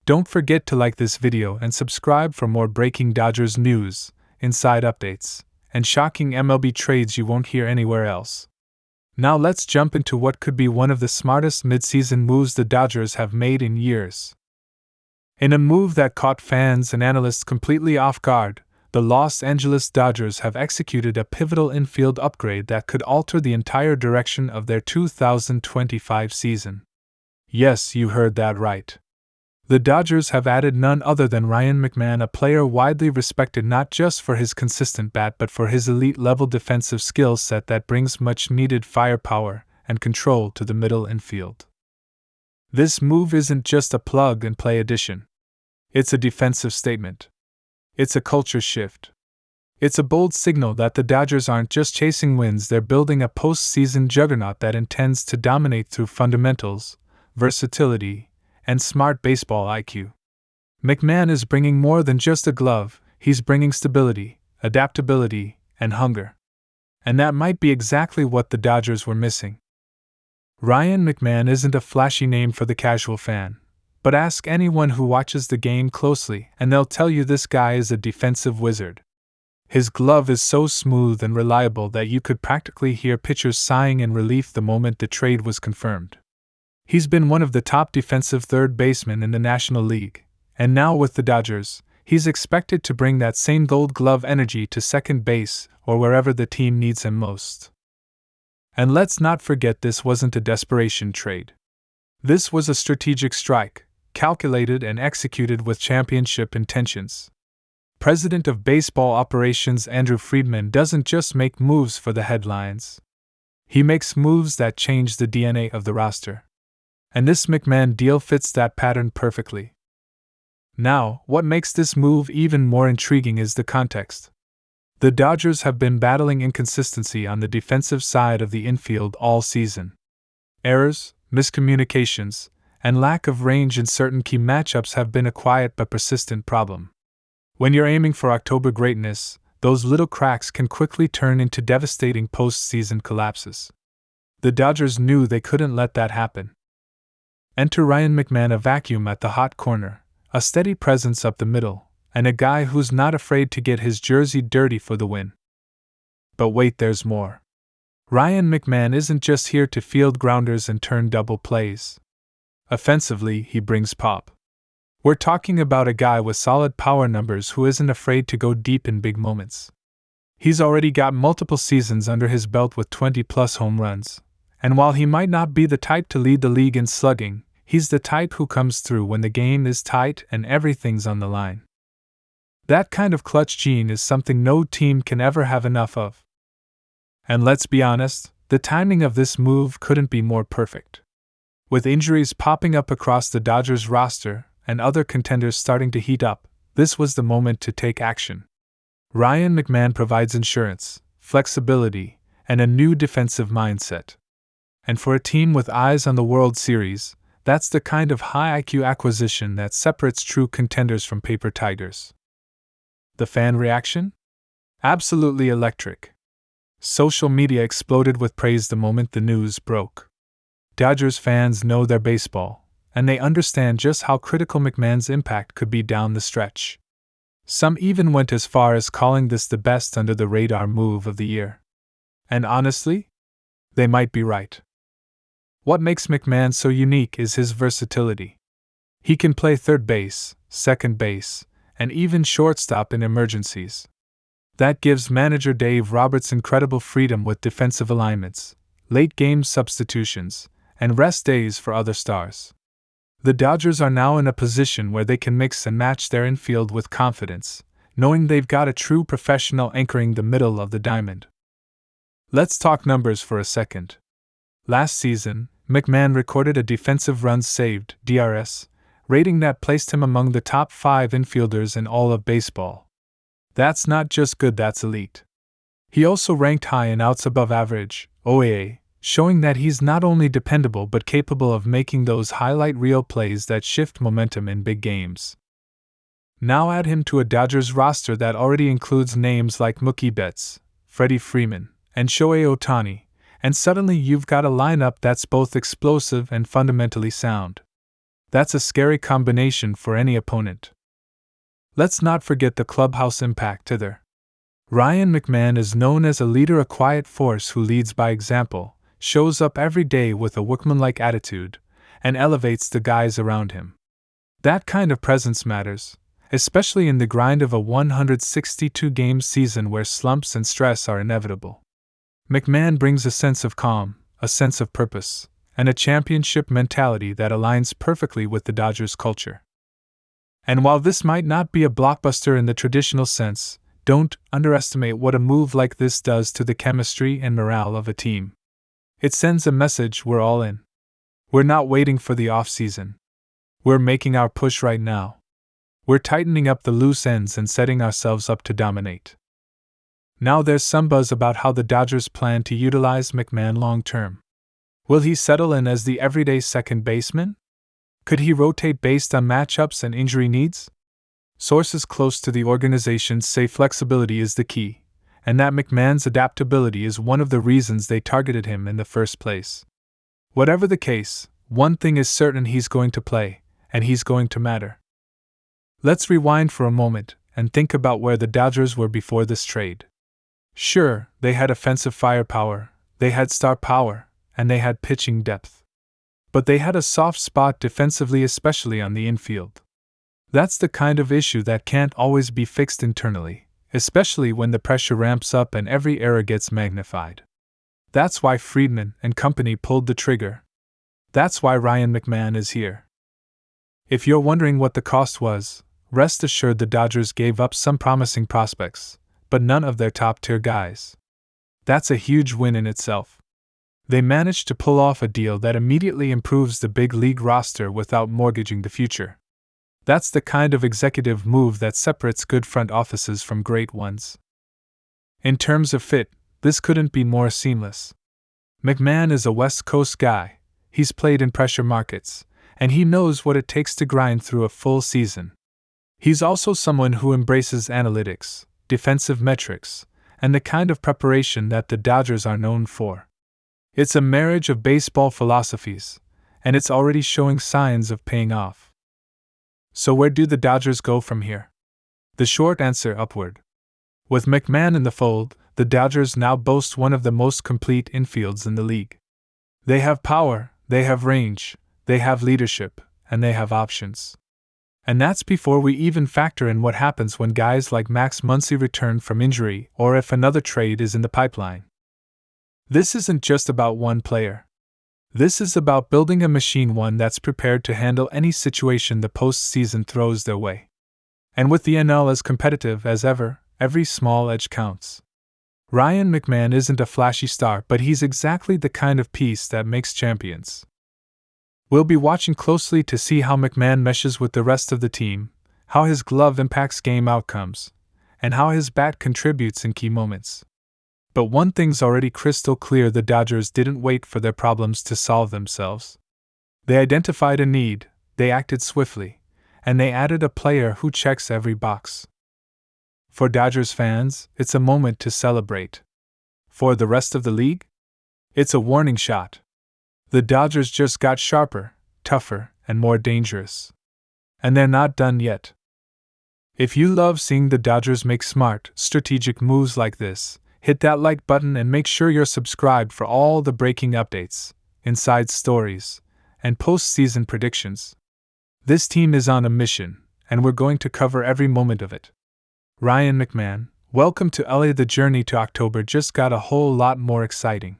Don't forget to like this video and subscribe for more breaking Dodgers news, inside updates, and shocking MLB trades you won't hear anywhere else. Now let's jump into what could be one of the smartest midseason moves the Dodgers have made in years. In a move that caught fans and analysts completely off guard, the Los Angeles Dodgers have executed a pivotal infield upgrade that could alter the entire direction of their 2025 season. Yes, you heard that right. The Dodgers have added none other than Ryan McMahon, a player widely respected not just for his consistent bat but for his elite-level defensive skill set that brings much-needed firepower and control to the middle infield. This move isn't just a plug-and-play addition. It's a defensive statement. It's a culture shift. It's a bold signal that the Dodgers aren't just chasing wins, they're building a postseason juggernaut that intends to dominate through fundamentals, versatility, and smart baseball IQ. McMahon is bringing more than just a glove, he's bringing stability, adaptability, and hunger. And that might be exactly what the Dodgers were missing. Ryan McMahon isn't a flashy name for the casual fan, but ask anyone who watches the game closely and they'll tell you this guy is a defensive wizard. His glove is so smooth and reliable that you could practically hear pitchers sighing in relief the moment the trade was confirmed. He's been one of the top defensive third basemen in the National League, and now with the Dodgers, he's expected to bring that same gold glove energy to second base or wherever the team needs him most. And let's not forget, this wasn't a desperation trade. This was a strategic strike, calculated and executed with championship intentions. President of Baseball Operations Andrew Friedman doesn't just make moves for the headlines. He makes moves that change the DNA of the roster. And this McMahon deal fits that pattern perfectly. Now, what makes this move even more intriguing is the context. The Dodgers have been battling inconsistency on the defensive side of the infield all season. Errors, miscommunications, and lack of range in certain key matchups have been a quiet but persistent problem. When you're aiming for October greatness, those little cracks can quickly turn into devastating postseason collapses. The Dodgers knew they couldn't let that happen. Enter Ryan McMahon, a vacuum at the hot corner, a steady presence up the middle, and a guy who's not afraid to get his jersey dirty for the win. But wait, there's more. Ryan McMahon isn't just here to field grounders and turn double plays. Offensively, he brings pop. We're talking about a guy with solid power numbers who isn't afraid to go deep in big moments. He's already got multiple seasons under his belt with 20-plus home runs, and while he might not be the type to lead the league in slugging, he's the type who comes through when the game is tight and everything's on the line. That kind of clutch gene is something no team can ever have enough of. And let's be honest, the timing of this move couldn't be more perfect. With injuries popping up across the Dodgers roster and other contenders starting to heat up, this was the moment to take action. Ryan McMahon provides insurance, flexibility, and a new defensive mindset. And for a team with eyes on the World Series, that's the kind of high IQ acquisition that separates true contenders from paper tigers. The fan reaction? Absolutely electric. Social media exploded with praise the moment the news broke. Dodgers fans know their baseball, and they understand just how critical McMahon's impact could be down the stretch. Some even went as far as calling this the best under-the-radar move of the year. And honestly, they might be right. What makes McMahon so unique is his versatility. He can play third base, second base, and even shortstop in emergencies. That gives manager Dave Roberts incredible freedom with defensive alignments, late-game substitutions, and rest days for other stars. The Dodgers are now in a position where they can mix and match their infield with confidence, knowing they've got a true professional anchoring the middle of the diamond. Let's talk numbers for a second. Last season, McMahon recorded a defensive runs saved (DRS) rating that placed him among the top 5 infielders in all of baseball. That's not just good, that's elite. He also ranked high in outs above average (OAA), showing that he's not only dependable but capable of making those highlight reel plays that shift momentum in big games. Now add him to a Dodgers roster that already includes names like Mookie Betts, Freddie Freeman, and Shohei Ohtani, and suddenly you've got a lineup that's both explosive and fundamentally sound. That's a scary combination for any opponent. Let's not forget the Clubhouse Impact either. Ryan McMahon is known as a leader, a quiet force who leads by example, shows up every day with a workmanlike attitude, and elevates the guys around him. That kind of presence matters, especially in the grind of a 162-game season where slumps and stress are inevitable. McMahon brings a sense of calm, a sense of purpose, and a championship mentality that aligns perfectly with the Dodgers culture. And while this might not be a blockbuster in the traditional sense, don't underestimate what a move like this does to the chemistry and morale of a team. It sends a message: we're all in. We're not waiting for the off-season. We're making our push right now. We're tightening up the loose ends and setting ourselves up to dominate. Now there's some buzz about how the Dodgers plan to utilize McMahon long-term. Will he settle in as the everyday second baseman? Could he rotate based on matchups and injury needs? Sources close to the organization say flexibility is the key, and that McMahon's adaptability is one of the reasons they targeted him in the first place. Whatever the case, one thing is certain: he's going to play, and he's going to matter. Let's rewind for a moment and think about where the Dodgers were before this trade. Sure, they had offensive firepower, they had star power, and they had pitching depth. But they had a soft spot defensively, especially on the infield. That's the kind of issue that can't always be fixed internally, especially when the pressure ramps up and every error gets magnified. That's why Friedman and company pulled the trigger. That's why Ryan McMahon is here. If you're wondering what the cost was, rest assured the Dodgers gave up some promising prospects, but none of their top-tier guys. That's a huge win in itself. They managed to pull off a deal that immediately improves the big league roster without mortgaging the future. That's the kind of executive move that separates good front offices from great ones. In terms of fit, this couldn't be more seamless. McMahon is a West Coast guy, he's played in pressure markets, and he knows what it takes to grind through a full season. He's also someone who embraces analytics, defensive metrics, and the kind of preparation that the Dodgers are known for. It's a marriage of baseball philosophies, and it's already showing signs of paying off. So where do the Dodgers go from here? The short answer: upward. With McMahon in the fold, the Dodgers now boast one of the most complete infields in the league. They have power, they have range, they have leadership, and they have options. And that's before we even factor in what happens when guys like Max Muncy return from injury or if another trade is in the pipeline. This isn't just about one player. This is about building a machine, one that's prepared to handle any situation the postseason throws their way. And with the NL as competitive as ever, every small edge counts. Ryan McMahon isn't a flashy star, but he's exactly the kind of piece that makes champions. We'll be watching closely to see how McMahon meshes with the rest of the team, how his glove impacts game outcomes, and how his bat contributes in key moments. But one thing's already crystal clear: the Dodgers didn't wait for their problems to solve themselves. They identified a need, they acted swiftly, and they added a player who checks every box. For Dodgers fans, it's a moment to celebrate. For the rest of the league, it's a warning shot. The Dodgers just got sharper, tougher, and more dangerous. And they're not done yet. If you love seeing the Dodgers make smart, strategic moves like this, hit that like button and make sure you're subscribed for all the breaking updates, inside stories, and postseason predictions. This team is on a mission, and we're going to cover every moment of it. Ryan McMahon, welcome to LA. The journey to October just got a whole lot more exciting.